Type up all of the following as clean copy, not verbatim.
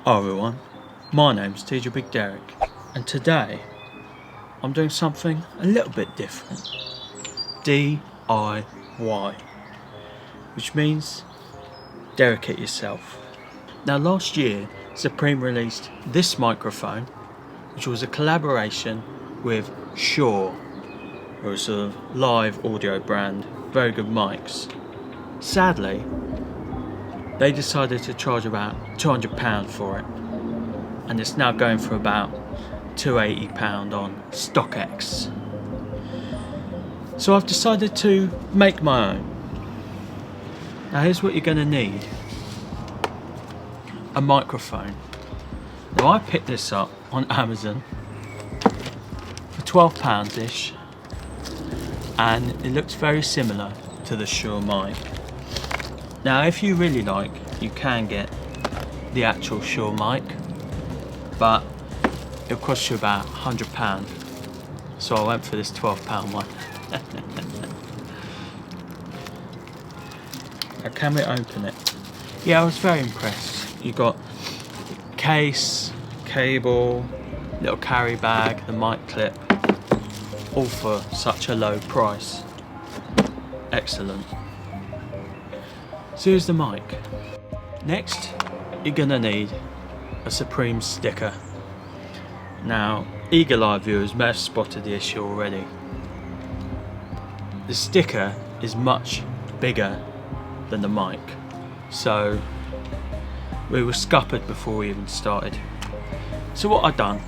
Hi everyone, my name's DJ Big Derek, and today I'm doing something a little bit different. DIY, which means Derek it yourself. Now last year Supreme released this microphone, which was a collaboration with Shure, or a sort of live audio brand, very good mics. Sadly, they decided to charge about £200 for it, and it's now going for about £280 on StockX. So I've decided to make my own. Now here's what you're going to need: a microphone. Now I picked this up on Amazon for £12-ish, and it looks very similar to the Shure mic. Now if you really like, you can get the actual Shure mic, but it'll cost you about £100, so I went for this £12 one. Now can we open it? Yeah, I was very impressed. You got case, cable, little carry bag, the mic clip, all for such a low price. Excellent. So here's the mic. Next, you're gonna need a Supreme sticker. Now, eagle-eye viewers may have spotted the issue already. The sticker is much bigger than the mic, so we were scuppered before we even started. So what I've done,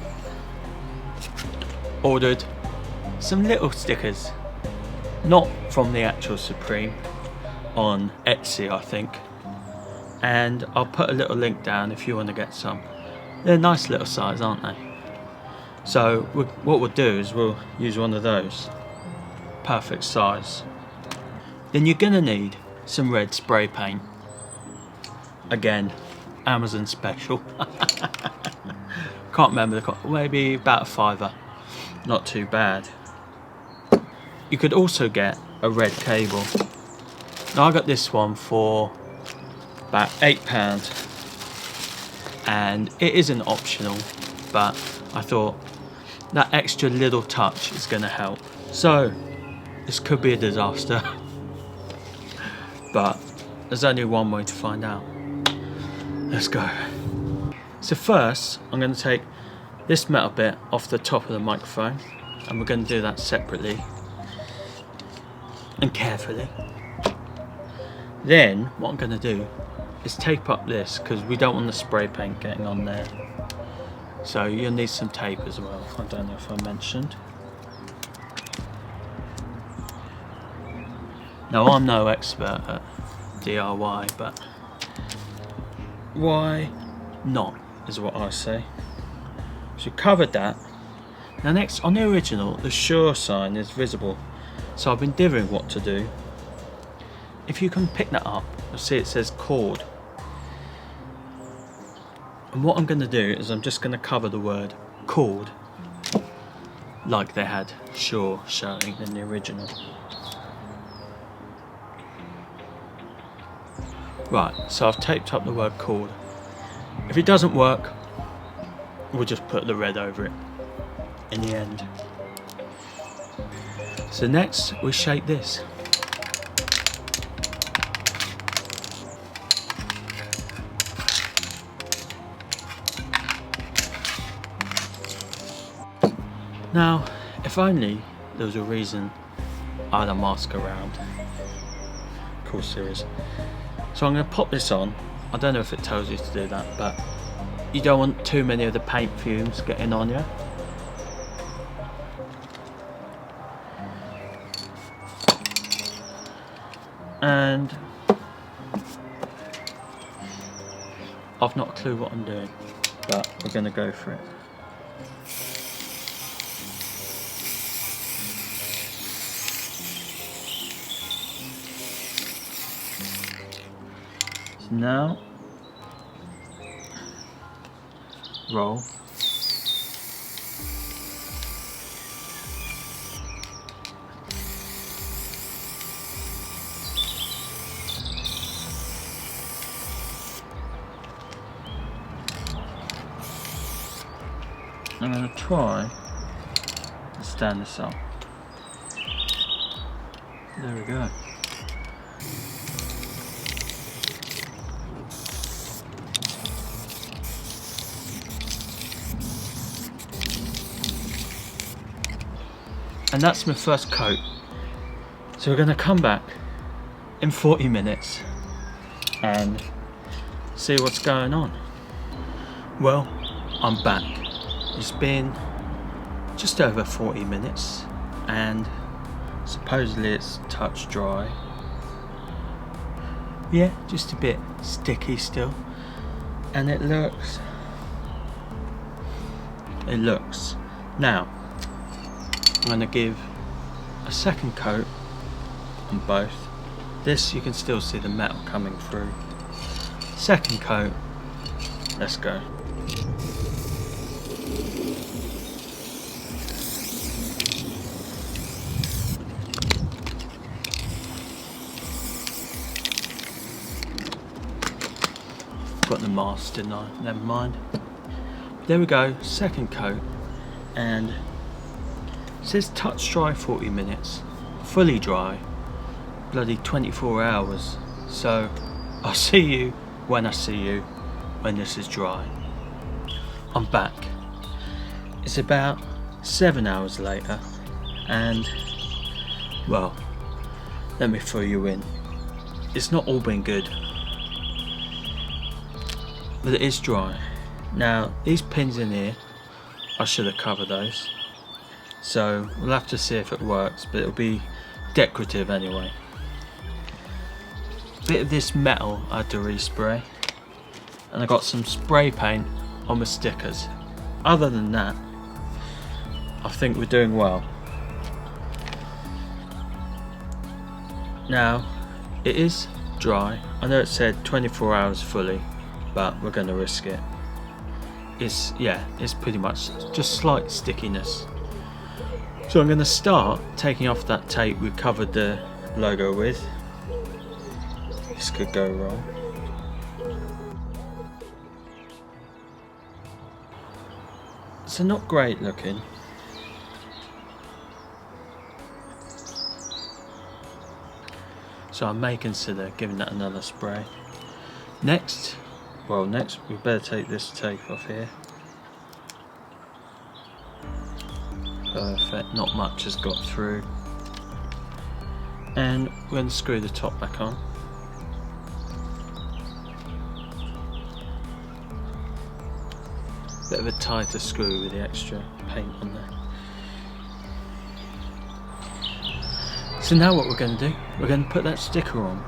ordered some little stickers, not from the actual Supreme, on Etsy I think, and I'll put a little link down if you want to get some. They're a nice little size, aren't they? So what we'll do is we'll use one of those, perfect size. Then you're gonna need some red spray paint, again Amazon special. Can't remember the cost, maybe about a £5, not too bad. You could also get a red cable. Now I got this one for about £8, and it isn't optional, but I thought that extra little touch is going to help. So this could be a disaster, but there's only one way to find out. Let's go. So first I'm going to take this metal bit off the top of the microphone, and we're going to do that separately and carefully. Then what I'm going to do is tape up this, because we don't want the spray paint getting on there. So you'll need some tape as well, I don't know if I mentioned. Now I'm no expert at DIY, but why not is what I say. So covered that. Now next, on the original, the Shure sign is visible, so I've been divvying what to do. If you can pick that up, you'll see it says cord. And what I'm going to do is I'm just going to cover the word cord, like they had Shure showing in the original. Right, so I've taped up the word cord. If it doesn't work, we'll just put the red over it in the end. So next we shape this. Now, if only there was a reason I had a mask around. Of course there is. So I'm going to pop this on. I don't know if it tells you to do that, but you don't want too many of the paint fumes getting on you. And I've not a clue what I'm doing, but we're going to go for it. So now, roll. I'm going to try and stand this up. There we go. And that's my first coat. So we're going to come back in 40 minutes and see what's going on. Well, I'm back. It's been just over 40 minutes and supposedly it's touch dry. Yeah, just a bit sticky still. And it looks. Now, I'm going to give a second coat on both. This, you can still see the metal coming through. Second coat, let's go. Got the mask, didn't I? Never mind. There we go, second coat, and it says touch dry 40 minutes, fully dry, bloody 24 hours. So I'll see you when I see you, when this is dry. I'm back. It's about 7 hours later, and well, let me fill you in. It's not all been good, but it is dry. Now, these pins in here, I should have covered those. So we'll have to see if it works, but it'll be decorative anyway. Bit of this metal I had to respray, and I got some spray paint on my stickers. Other than that, I think we're doing well. Now, it is dry. I know it said 24 hours fully, but we're going to risk it. It's pretty much just slight stickiness. So I'm going to start taking off that tape we covered the logo with. This could go wrong. So not great looking. So I may consider giving that another spray. Next we better take this tape off here. Perfect, not much has got through. And we're going to screw the top back on. Bit of a tighter screw with the extra paint on there. So now what we're going to do, we're going to put that sticker on.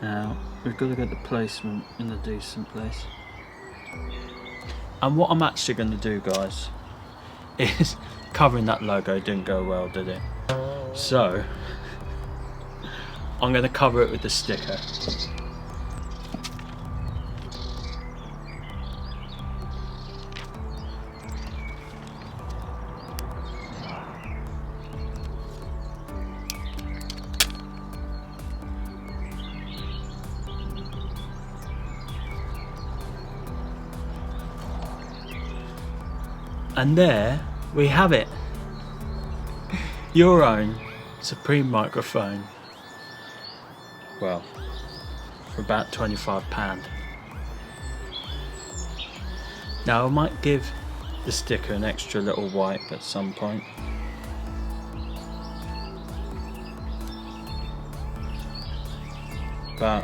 Now, we've got to get the placement in a decent place. And what I'm actually going to do, guys, is covering that logo didn't go well, did it? So, I'm going to cover it with the sticker. And there we have it. Your own Supreme microphone. Well, for about £25. Now I might give the sticker an extra little wipe at some point. But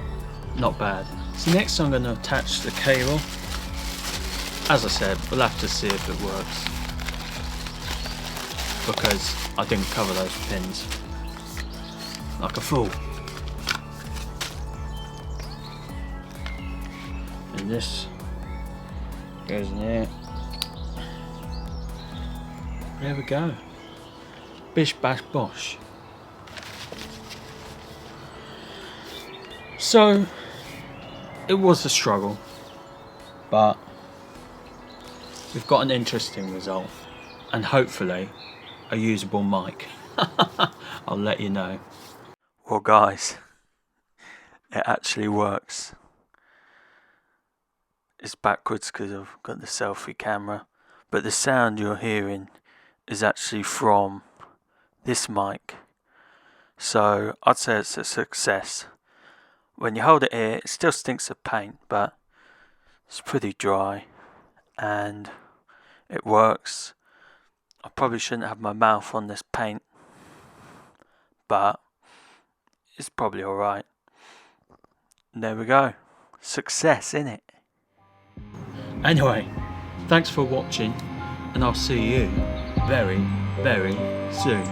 not bad. So next I'm going to attach the cable. As I said, we'll have to see if it works, because I didn't cover those pins like a fool. And this goes in there. There we go. Bish bash bosh. So it was a struggle, but we've got an interesting result, and hopefully a usable mic. I'll let you know. Well guys, it actually works. It's backwards because I've got the selfie camera, but the sound you're hearing is actually from this mic. So I'd say it's a success. When you hold it here, it still stinks of paint, but it's pretty dry and it works. I probably shouldn't have my mouth on this paint, but it's probably alright. There we go. Success, innit? Anyway, thanks for watching, and I'll see you very, very soon.